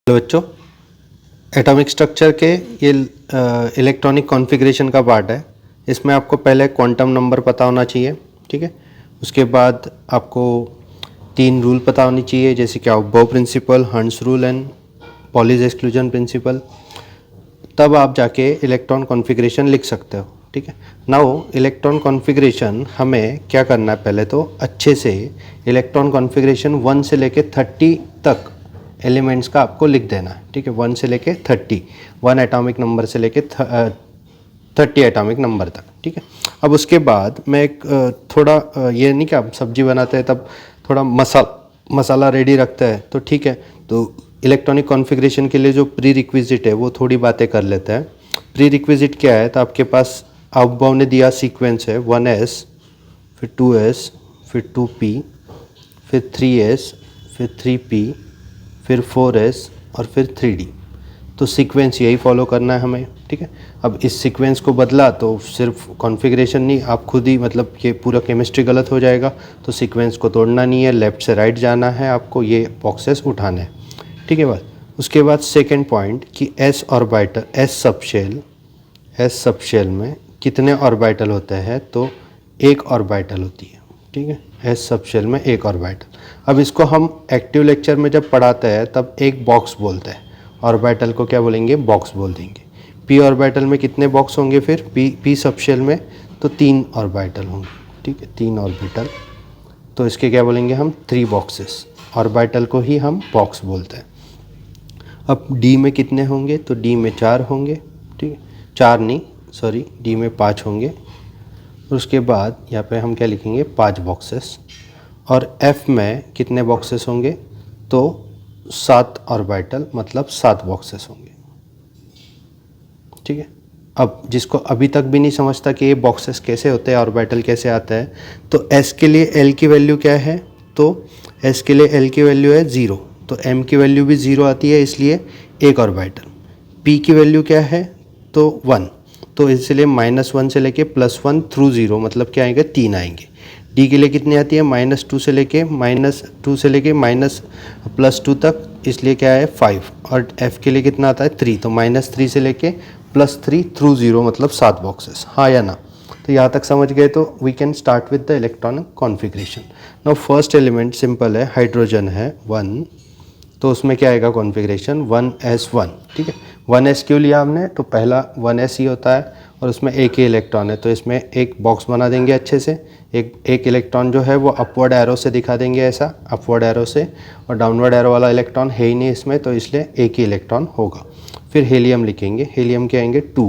Hello बच्चों, atomic structure के ये इलेक्ट्रॉनिक कॉन्फ़िगरेशन का पार्ट है। इसमें आपको पहले क्वांटम नंबर पता होना चाहिए, ठीक है। उसके बाद आपको 3 रूल पता होनी चाहिए, जैसे कि अबाव प्रिंसिपल, हंस rule and Pauli's exclusion principle. तब आप जाके इलेक्ट्रॉन कॉन्फ़िगरेशन लिख सकते हो, ठीक है। नाउ इलेक्ट्रॉन कॉन्फ़िगरेशन हमें क्या करना है, पहले तो अच्छे से इलेक्ट्रॉन कॉन्फ़िगरेशन 1 से लेके 30 तक एलिमेंट्स का आपको लिख देना है, ठीक है। 1 से लेके 30, 1 एटॉमिक नंबर से लेके 30 एटॉमिक नंबर तक, ठीक है। अब उसके बाद मैं एक थोड़ा ये नहीं कि आप सब्जी बनाते हैं तब थोड़ा मसाला रेडी रखता है, तो ठीक है। तो इलेक्ट्रॉनिक कॉन्फ़िगरेशन के लिए जो प्री रिक्विजिट है वो थोड़ी बातें कर लेते हैं। प्री रिक्विजिट क्या है, तो आपके पास अबाव ने दिया सीक्वेंस है 1s, फिर 2s, फिर 2p, फिर 3s, फिर 3p, फिर 4s और फिर 3d। तो सीक्वेंस यही फॉलो करना है हमें, ठीक है। अब इस सीक्वेंस को बदला तो सिर्फ कॉन्फ़िगरेशन नहीं, आप खुद ही मतलब ये पूरा केमिस्ट्री गलत हो जाएगा। तो सीक्वेंस को तोड़ना नहीं है, लेफ़्ट से राइट जाना है, आपको ये बॉक्सेस उठाने हैं, ठीक है। बस उसके बाद सेकेंड पॉइंट कि एस ऑर्बिटल, एस सबशेल में कितने ऑर्बिटल होते हैं, तो एक ऑर्बिटल होती है, ठीक है। एस सबशेल में एक ऑर्बिटल। अब इसको हम एक्टिव लेक्चर में जब पढ़ाते हैं तब एक बॉक्स बोलते हैं, ऑर्बिटल को क्या बोलेंगे, बॉक्स बोल देंगे। पी ऑर्बिटल में कितने बॉक्स होंगे, फिर पी सबशेल में तो 3 ऑर्बिटल होंगे, ठीक है, 3 ऑर्बिटल। तो इसके क्या बोलेंगे हम, 3 बॉक्सेस। ऑर्बिटल को ही हम बॉक्स बोलते हैं। अब डी में कितने होंगे, तो डी में 4 होंगे, ठीक है, 4 नहीं सॉरी, डी में 5 होंगे। उसके बाद यहाँ पे हम क्या लिखेंगे, 5 बॉक्सेस। और एफ़ में कितने बॉक्सेस होंगे, तो 7 ऑर्बिटल, मतलब 7 बॉक्सेस होंगे, ठीक है। अब जिसको अभी तक भी नहीं समझता कि ये बॉक्सेस कैसे होते हैं, ऑर्बिटल कैसे आता है, तो एस के लिए एल की वैल्यू क्या है, तो एस के लिए एल की वैल्यू है 0, तो एम की वैल्यू भी 0 आती है, इसलिए एक ऑर्बिटल। पी की वैल्यू क्या है, तो 1, तो इसलिए -1 से लेके +1 थ्रू 0, मतलब क्या आएंगे, 3 आएंगे। डी के लिए कितनी आती है, -2 से लेके +2 तक, इसलिए क्या है 5। और एफ के लिए कितना आता है 3, तो -3 से लेके +3 थ्रू 0, मतलब 7 बॉक्सेस, हाँ या ना। तो यहाँ तक समझ गए, तो we can start with the electronic configuration. Now first element simple है, हाइड्रोजन है 1, तो उसमें क्या आएगा कॉन्फ़िगरेशन 1s1, ठीक है। 1s क्यों लिया हमने, तो पहला 1s ही होता है और उसमें एक ही इलेक्ट्रॉन है, तो इसमें एक बॉक्स बना देंगे अच्छे से। एक इलेक्ट्रॉन जो है वो अपवर्ड एरो से दिखा देंगे, ऐसा अपवर्ड एरो से, और डाउनवर्ड एरो वाला इलेक्ट्रॉन है ही नहीं इसमें, तो इसलिए एक ही इलेक्ट्रॉन होगा। फिर हीलियम लिखेंगे, हीलियम के आएंगे 2,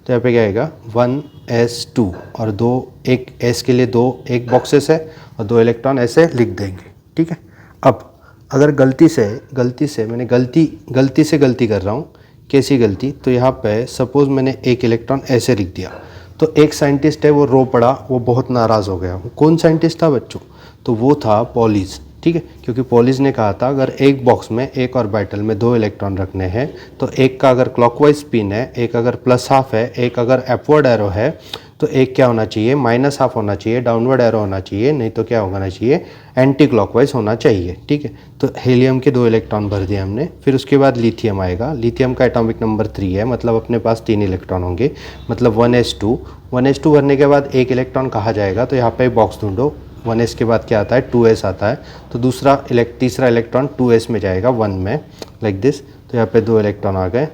तो यहाँ पे क्या आएगा 1s2, और एक s के लिए एक बॉक्सेस है और 2 इलेक्ट्रॉन ऐसे लिख देंगे, ठीक है। अब अगर गलती से मैंने गलती से गलती कर रहा हूँ, कैसी गलती, तो यहाँ पे सपोज़ मैंने एक इलेक्ट्रॉन ऐसे लिख दिया, तो एक साइंटिस्ट है वो रो पड़ा, वो बहुत नाराज़ हो गया। वो कौन साइंटिस्ट था बच्चों, तो वो था पॉलीज, ठीक है। क्योंकि पॉलीज ने कहा था अगर एक बॉक्स में एक ऑर्बिटल में 2 इलेक्ट्रॉन रखने हैं, तो एक का अगर क्लॉकवाइज स्पिन है, एक अगर +½ है, एक अगर अपवर्ड एरो है, तो एक क्या होना चाहिए, -½ होना चाहिए, डाउनवर्ड एरो होना चाहिए, नहीं तो क्या होना चाहिए, एंटी क्लॉकवाइज होना चाहिए, ठीक है। तो हीलियम के 2 इलेक्ट्रॉन भर दिए हमने। फिर उसके बाद लिथियम आएगा, लिथियम का एटॉमिक नंबर 3 है, मतलब अपने पास 3 इलेक्ट्रॉन होंगे, मतलब 1s2 भरने के बाद एक इलेक्ट्रॉन कहाँ जाएगा, तो यहाँ पे बॉक्स ढूंढो, 1s के बाद क्या आता है, 2s आता है, तो तीसरा इलेक्ट्रॉन 2s में जाएगा, 1 में, लाइक दिस। तो यहाँ पे 2 इलेक्ट्रॉन आ गए,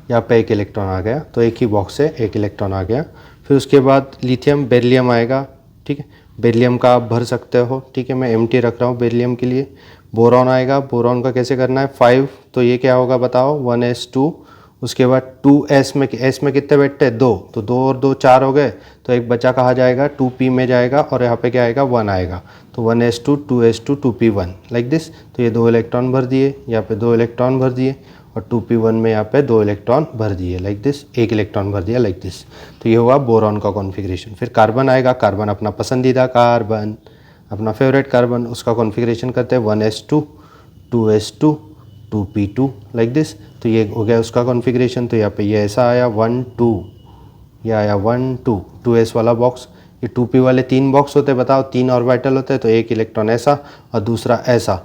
यहाँ पे एक इलेक्ट्रॉन आ गया, तो एक ही बॉक्स से एक इलेक्ट्रॉन आ गया। फिर उसके बाद लिथियम, बेरिलियम आएगा, ठीक है। बेरिलियम का आप भर सकते हो, ठीक है, मैं एम्प्टी रख रहा हूँ बेरिलियम के लिए। बोरॉन आएगा, बोरॉन का कैसे करना है, 5, तो ये क्या होगा बताओ, 1s2। उसके बाद 2s में, एस में कितने बैठते हैं, 2, तो 2 और 2 4 हो गए, तो एक बचा कहाँ जाएगा, 2p में जाएगा, और यहाँ पे क्या आएगा 1 आएगा, तो 1s2 2s2 2p1, like this. तो ये 2 इलेक्ट्रॉन भर दिए, यहाँ पे 2 इलेक्ट्रॉन भर दिए, और 2p1 में यहाँ पे 2 इलेक्ट्रॉन भर दिए, लाइक दिस, एक इलेक्ट्रॉन भर दिया, लाइक दिस। तो ये हुआ बोरॉन का कॉन्फ़िगरेशन। फिर कार्बन आएगा, कार्बन अपना पसंदीदा कार्बन, अपना फेवरेट कार्बन, उसका कॉन्फ़िगरेशन करते हैं 1s2 2s2 2p2, like this. तो ये हो गया उसका कॉन्फ़िगरेशन। तो यहाँ पे ये ऐसा आया 1 2, ये आया 1 2, 2s वाला बॉक्स। ये 2p वाले 3 बॉक्स होते हैं, बताओ 3 ऑर्बिटल होते हैं, तो एक इलेक्ट्रॉन ऐसा और दूसरा ऐसा,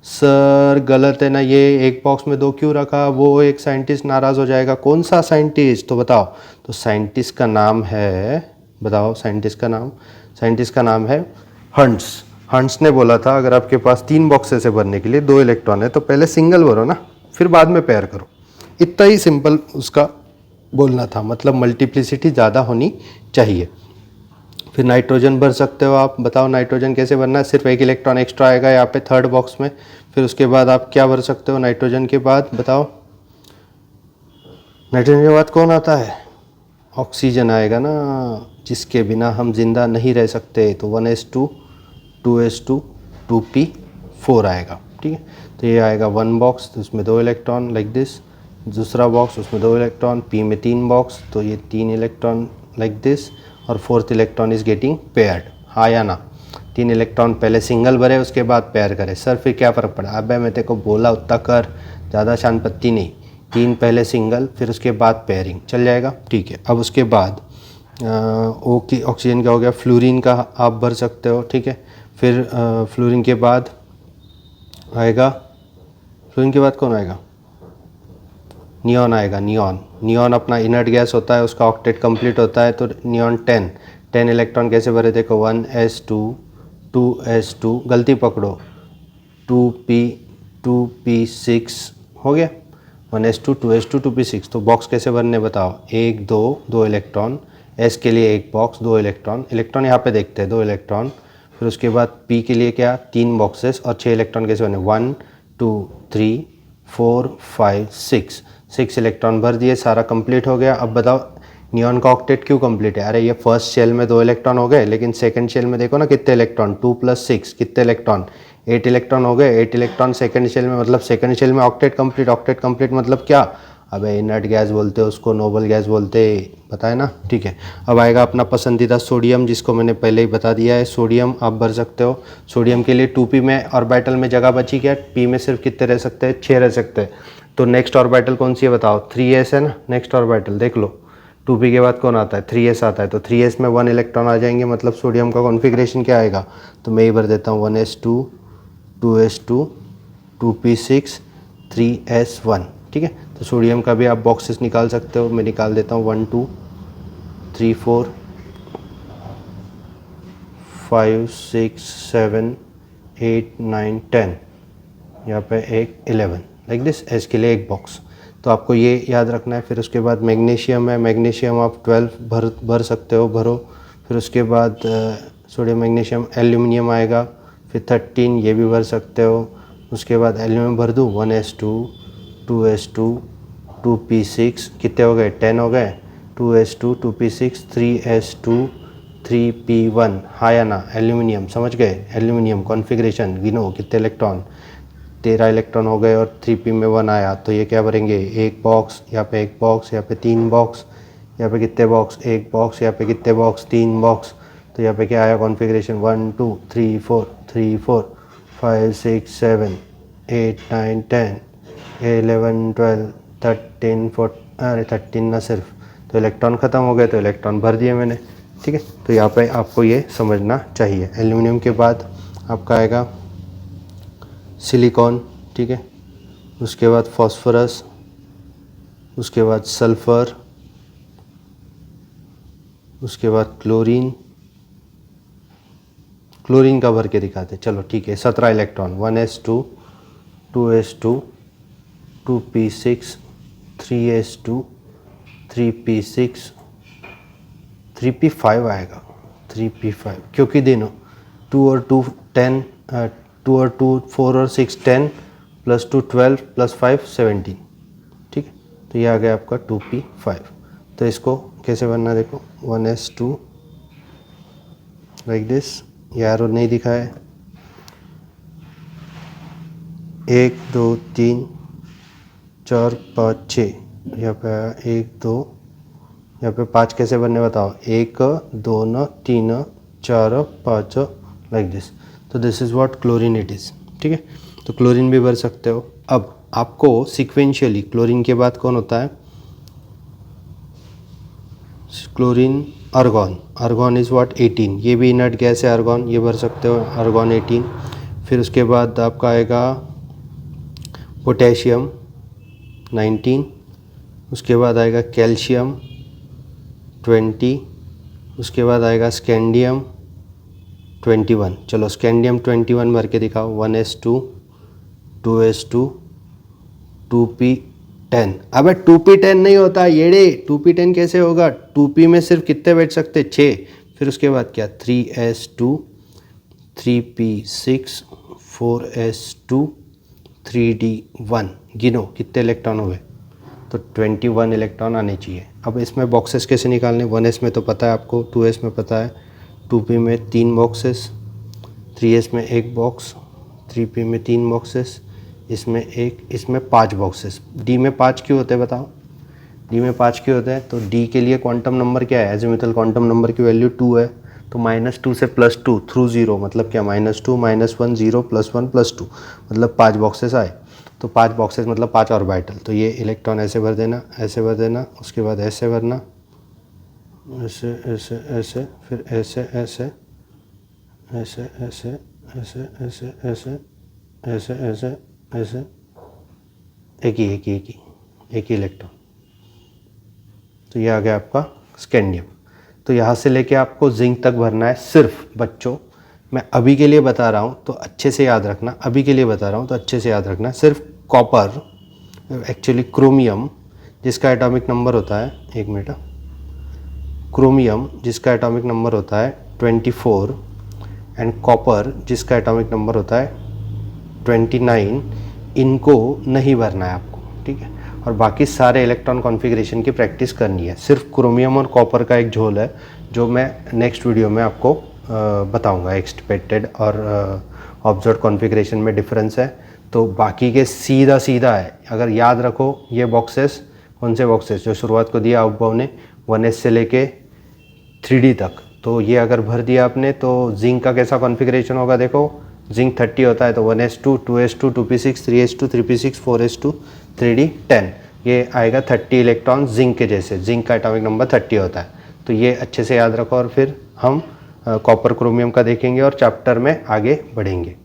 सर गलत है ना, ये एक बॉक्स में 2 क्यों रखा, वो एक साइंटिस्ट नाराज़ हो जाएगा। कौन सा साइंटिस्ट, तो बताओ। तो साइंटिस्ट का नाम है, बताओ साइंटिस्ट का नाम, साइंटिस्ट का नाम है हंट्स। हंट्स ने बोला था अगर आपके पास 3 बॉक्सेस है भरने के लिए, 2 इलेक्ट्रॉन है, तो पहले सिंगल भरो ना, फिर बाद में पेयर करो। इतना ही सिंपल उसका बोलना था, मतलब मल्टीप्लिसिटी ज़्यादा होनी चाहिए। फिर नाइट्रोजन भर सकते हो आप, बताओ नाइट्रोजन कैसे भरना है। सिर्फ एक इलेक्ट्रॉन एक्स्ट्रा आएगा यहाँ पे थर्ड बॉक्स में। फिर उसके बाद आप क्या भर सकते हो नाइट्रोजन के बाद, बताओ। नाइट्रोजन के बाद कौन आता है, ऑक्सीजन आएगा ना, जिसके बिना हम जिंदा नहीं रह सकते। तो 1s2 2s2 2p4 आएगा, ठीक है। तो ये आएगा 1 बॉक्स, तो उसमें 2 इलेक्ट्रॉन लाइक दिस। दूसरा बॉक्स, उसमें 2 इलेक्ट्रॉन, p में 3 बॉक्स, तो ये 3 इलेक्ट्रॉन लाइक दिस। और fourth electron is getting paired, हाँ या ना। 3 इलेक्ट्रॉन पहले सिंगल भरे, उसके बाद पेयर करे। सर फिर क्या फ़र्क पड़ा, अबे मैं तेरे को बोला उतना कर, ज़्यादा शान पत्ती नहीं। 3 पहले सिंगल, फिर उसके बाद पेयरिंग, चल जाएगा, ठीक है। अब उसके बाद ओ की ऑक्सीजन का हो गया, फ्लोरीन का आप भर सकते हो, ठीक है। फिर फ्लोरीन के बाद आएगा, फ्लोरीन के बाद कौन आएगा, नियॉन आएगा। नियॉन, नियॉन अपना इनर्ट गैस होता है, उसका ऑक्टेट कंप्लीट होता है। तो नियॉन 10 इलेक्ट्रॉन कैसे भरे, देखो 1s2 2s2, गलती पकड़ो, 2p6 हो गया, 1s2 2s2 2p6। तो बॉक्स कैसे भरने बताओ, 1 2 2 इलेक्ट्रॉन, s के लिए एक बॉक्स 2 इलेक्ट्रॉन, इलेक्ट्रॉन यहाँ पे देखते हैं 2 इलेक्ट्रॉन। फिर उसके बाद p के लिए क्या, 3 बॉक्सेस और 6 इलेक्ट्रॉन कैसे बने, 1 2 3 4 5 6 इलेक्ट्रॉन भर दिए, सारा कंप्लीट हो गया। अब बताओ नियॉन का ऑक्टेट क्यों कंप्लीट है, अरे ये फर्स्ट शेल में 2 इलेक्ट्रॉन हो गए, लेकिन सेकंड शेल में देखो ना कितने इलेक्ट्रॉन, 2 + 6 कितने इलेक्ट्रॉन, 8 इलेक्ट्रॉन हो गए। 8 इलेक्ट्रॉन सेकंड शेल में, मतलब सेकंड शेल में ऑक्टेट कंप्लीट। ऑक्टेट कंप्लीट मतलब क्या, अबे इनर्ट गैस बोलते हैं उसको, नोबल गैस बोलते, बताए ना, ठीक है। अब आएगा अपना पसंदीदा सोडियम, जिसको मैंने पहले ही बता दिया है। सोडियम आप भर सकते हो। सोडियम के लिए 2p में ऑर्बिटल में जगह बची क्या, p में सिर्फ कितने रह सकते हैं, 6 रह सकते हैं। तो नेक्स्ट ऑर्बिटल कौन सी है बताओ, 3s है ना, नेक्स्ट ऑर्बिटल देख लो। 2p के बाद कौन आता है, 3s आता है। तो 3s में 1 इलेक्ट्रॉन आ जाएंगे, मतलब सोडियम का कॉन्फ़िगरेशन क्या आएगा, तो मैं ही भर देता हूँ 1s2 2s2 2p6 3s1, ठीक है। तो सोडियम का भी आप बॉक्सेस निकाल सकते हो, मैं निकाल देता हूँ 1 2 3 4 5 6 7 8 9 10, यहाँ पे एक 11 लाइक दिस, एस के लिए एक बॉक्स। तो आपको ये याद रखना है। फिर उसके बाद मैग्नीशियम है, मैग्नीशियम आप 12 भर सकते हो, भरो। फिर उसके बाद सोडियम मैग्नीशियम, एल्यूमिनियम आएगा, फिर 13 ये भी भर सकते हो। उसके बाद एल्यूमिनियम भर दूँ, 1s2 2s2 2p6 कितने हो गए, 10 हो गए, 2s2 2p6 3s2 3p1, हाँ या ना। एल्यूमिनियम समझ गए, एल्यूमिनियम कॉन्फ़िगरेशन गिनो कितने इलेक्ट्रॉन, 13 इलेक्ट्रॉन हो गए और 3p में 1 आया। तो ये क्या भरेंगे, एक बॉक्स, यहाँ पे एक बॉक्स, यहाँ पे 3 बॉक्स, यहाँ पे कितने बॉक्स, एक बॉक्स, यहाँ पे कितने बॉक्स, 3 बॉक्स। तो यहाँ पे क्या आया कॉन्फ़िगरेशन, 1 2 3 4 3 4 5 6 7 8 9 10 11 12 13 14, अरे 13 ना सिर्फ, तो इलेक्ट्रॉन ख़त्म हो गए, तो इलेक्ट्रॉन भर दिए मैंने, ठीक है। तो यहाँ पे आपको ये समझना चाहिए। एल्यूमिनियम के बाद आपका आएगा सिलिकॉन, ठीक है। उसके बाद फॉस्फोरस, उसके बाद सल्फ़र, उसके बाद क्लोरीन। क्लोरीन का भर के दिखाते, चलो ठीक है। 17 electron, 1s2 2s2 2p6 3s2 3p6 3p5 आएगा, 3p5 क्योंकि दोनों 2 और 2 10, 2 और 2 4 और 6 10 + 2 12 + 5 17, ठीक है। तो ये आ गया आपका 2p5। तो इसको कैसे बनना देखो, 1s2 लाइक दिस, ये एरो नहीं दिखा है, 1 2 3 4 5 6, यहाँ पे 1 2, यहाँ पे 5 कैसे बनने बताओ, 1 2 3 4 5 लाइक दिस। तो this is what chlorine it is, ठीक है। तो क्लोरीन भी भर सकते हो। अब आपको सिक्वेंशियली क्लोरीन के बाद कौन होता है, chlorine, argon. Argon is what 18, ये भी इनर्ट गैस है आर्गॉन, ये भर सकते हो आर्गॉन 18। फिर उसके बाद आपका आएगा पोटेशियम 19, उसके बाद आएगा कैल्शियम 20, उसके बाद आएगा स्कैंडियम 21। चलो स्कैंडियम 21 भर के दिखाओ। 1s2, 2s2, 2p10। अबे 2p10 नहीं होता येड़े, 2p10 कैसे होगा? 2p में सिर्फ कितने बैठ सकते? 6। फिर उसके बाद क्या? 3s2, 3p6, 4s2, 3d1। गिनो कितने इलेक्ट्रॉन हुए? तो 21 इलेक्ट्रॉन आने चाहिए। अब इसमें बॉक्सेस कैसे निकालने? 1s में तो पता है आपको, 2s में पता है, 2p में 3 बॉक्सेस, 3s में 1 बॉक्स, 3p में 3 बॉक्सेस, इसमें 1, इसमें 5 बॉक्सेस। d में 5 क्यों होते हैं बताओ? d में 5 क्यों होते हैं? तो d के लिए क्वांटम नंबर क्या है? एजिमुथल क्वांटम नंबर की वैल्यू 2 है। तो -2 से +2 थ्रू 0 मतलब क्या? -2, -1, 0, +1, +2 मतलब 5 बॉक्सेस आए। तो 5 बॉक्सेस मतलब 5 ऑर्बिटल। तो ये इलेक्ट्रॉन ऐसे भर देना, ऐसे भर देना, उसके बाद ऐसे भरना, ऐसे ऐसे ऐसे, फिर ऐसे ऐसे ऐसे ऐसे ऐसे ऐसे ऐसे ऐसे ऐसे ऐसे, एक ही इलेक्ट्रॉन। तो ये आ गया आपका स्कैंडियम। तो यहाँ से लेके आपको जिंक तक भरना है। सिर्फ बच्चों मैं अभी के लिए बता रहा हूँ तो अच्छे से याद रखना, अभी के लिए बता रहा हूँ तो अच्छे से याद रखना। सिर्फ कॉपर, एक्चुअली क्रोमियम जिसका एटॉमिक नंबर होता है, एक मिनट, क्रोमियम जिसका एटॉमिक नंबर होता है 24 एंड कॉपर जिसका एटॉमिक नंबर होता है 29, इनको नहीं भरना है आपको, ठीक है। और बाकी सारे इलेक्ट्रॉन कॉन्फ़िगरेशन की प्रैक्टिस करनी है। सिर्फ क्रोमियम और कॉपर का एक झोल है जो मैं नेक्स्ट वीडियो में आपको बताऊंगा। एक्सपेक्टेड और ऑब्जर्व कॉन्फ़िगरेशन में डिफरेंस है। तो बाकी के सीधा सीधा है। अगर याद रखो ये बॉक्सेस, कौन से बॉक्सेस जो शुरुआत को दिया उपभव ने 1s से लेके 3d तक, तो ये अगर भर दिया आपने तो जिंक का कैसा कॉन्फ़िगरेशन होगा? देखो जिंक 30 होता है तो 1s2, 2s2, 2p6, 3s2, 3p6, 4s2, 3d10, ये आएगा 30 इलेक्ट्रॉन जिंक के जैसे। जिंक का एटॉमिक नंबर 30 होता है। तो ये अच्छे से याद रखो और फिर हम कॉपर क्रोमियम का देखेंगे और चैप्टर में आगे बढ़ेंगे।